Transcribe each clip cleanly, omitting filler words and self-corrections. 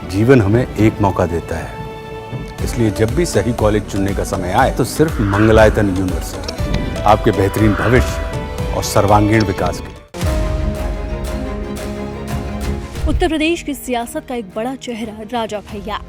जीवन हमें एक मौका देता है, इसलिए जब भी सही कॉलेज चुनने का समय आए तो सिर्फ मंगलायतन यूनिवर्सिटी आपके बेहतरीन भविष्य और सर्वांगीण विकास के लिए। उत्तर प्रदेश की सियासत का एक बड़ा चेहरा राजा भैया।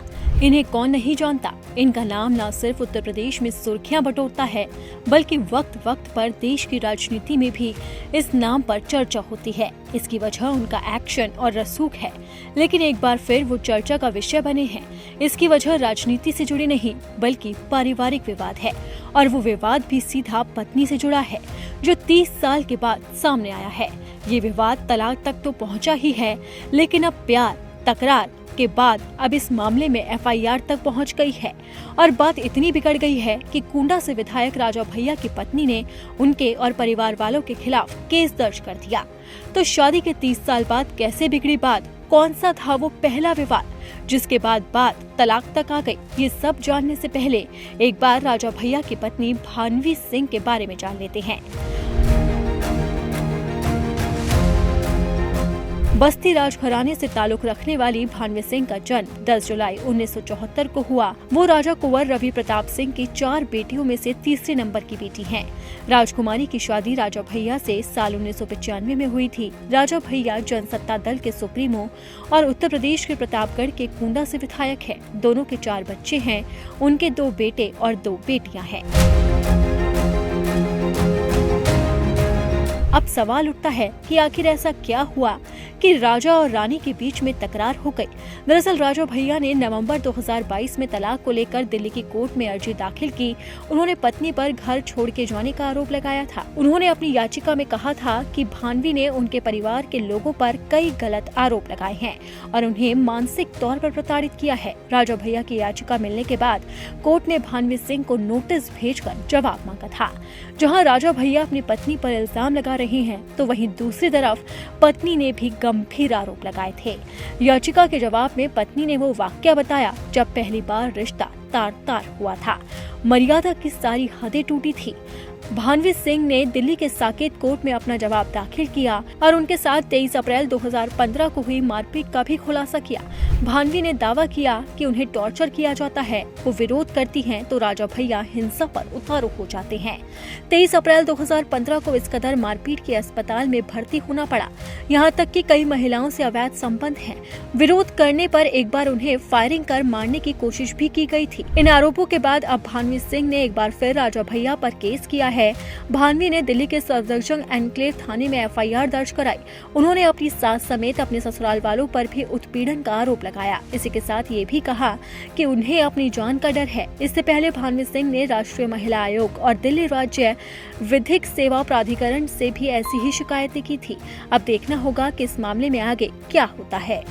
इन्हें कौन नहीं जानता। इनका नाम न सिर्फ उत्तर प्रदेश में सुर्खियां बटोरता है, बल्कि वक्त वक्त पर देश की राजनीति में भी इस नाम पर चर्चा होती है। इसकी वजह उनका एक्शन और रसूख है, लेकिन एक बार फिर वो चर्चा का विषय बने हैं। इसकी वजह राजनीति से जुड़ी नहीं, बल्कि पारिवारिक विवाद है, और वो विवाद भी सीधा पत्नी से जुड़ा है, जो 30 साल के बाद सामने आया है। ये विवाद तलाक तक तो पहुंचा ही है, लेकिन अब प्यार, तकरार के बाद अब इस मामले में एफआईआर तक पहुंच गई है, और बात इतनी बिगड़ गई है कि कुंडा से विधायक राजा भैया की पत्नी ने उनके और परिवार वालों के खिलाफ केस दर्ज कर दिया। तो शादी के 30 साल बाद कैसे बिगड़ी बात, कौन सा था वो पहला विवाद जिसके बाद बात तलाक तक आ गई, ये सब जानने से पहले एक बार राजा भैया की पत्नी भानवी सिंह के बारे में जान लेते हैं। बस्ती राजघराने से ताल्लुक रखने वाली भानवी सिंह का जन्म 10 जुलाई 1974 को हुआ। वो राजा कुंवर रवि प्रताप सिंह की 4 बेटियों में से तीसरे नंबर की बेटी हैं। राजकुमारी की शादी राजा भैया से साल 1995 में हुई थी। राजा भैया जनसत्ता दल के सुप्रीमो और उत्तर प्रदेश के प्रतापगढ़ के कुंडा से विधायक है। दोनों के 4 बच्चे हैं। उनके 2 बेटे और 2 बेटियां हैं। अब सवाल उठता है कि आखिर ऐसा क्या हुआ कि राजा और रानी के बीच में तकरार हो गई। दरअसल राजा भैया ने नवंबर 2022 में तलाक को लेकर दिल्ली की कोर्ट में अर्जी दाखिल की। उन्होंने पत्नी पर घर छोड़ के जाने का आरोप लगाया था। उन्होंने अपनी याचिका में कहा था कि भानवी ने उनके परिवार के लोगों पर कई गलत आरोप लगाए हैं और उन्हें मानसिक तौर पर प्रताड़ित किया है। राजा भैया की याचिका मिलने के बाद कोर्ट ने भानवी सिंह को नोटिस भेजकर जवाब मांगा था। जहाँ राजा भैया अपनी पत्नी पर इल्जाम लगा रहे हैं, तो वहीं दूसरी तरफ पत्नी ने भी गंभीर आरोप लगाए थे। याचिका के जवाब में पत्नी ने वो वाकया बताया जब पहली बार रिश्ता तार-तार हुआ था। मर्यादा की सारी हदें टूटी थी। भानवी सिंह ने दिल्ली के साकेत कोर्ट में अपना जवाब दाखिल किया और उनके साथ 23 अप्रैल 2015 को हुई मारपीट का भी खुलासा किया। भानवी ने दावा किया कि उन्हें टॉर्चर किया जाता है। वो विरोध करती हैं तो राजा भैया हिंसा पर उतारू हो जाते हैं। 23 अप्रैल 2015 को इस कदर मारपीट के अस्पताल में भर्ती होना पड़ा। यहाँ तक कि कई महिलाओं से अवैध संबंध है। विरोध करने पर एक बार उन्हें फायरिंग कर मारने की कोशिश भी की गई थी। इन आरोपों के बाद अब भानवी सिंह ने एक बार फिर राजा भैया पर केस किया है। भानवी ने दिल्ली के सफदरजंग एनक्लेव थाने में एफआईआर दर्ज कराई। उन्होंने अपनी सास समेत अपने ससुराल वालों पर भी उत्पीड़न का आरोप लगाया। इसी के साथ ये भी कहा कि उन्हें अपनी जान का डर है। इससे पहले भानवी सिंह ने राष्ट्रीय महिला आयोग और दिल्ली राज्य विधिक सेवा प्राधिकरण से भी ऐसी ही शिकायतें की थी। अब देखना होगा कि इस मामले में आगे क्या होता है।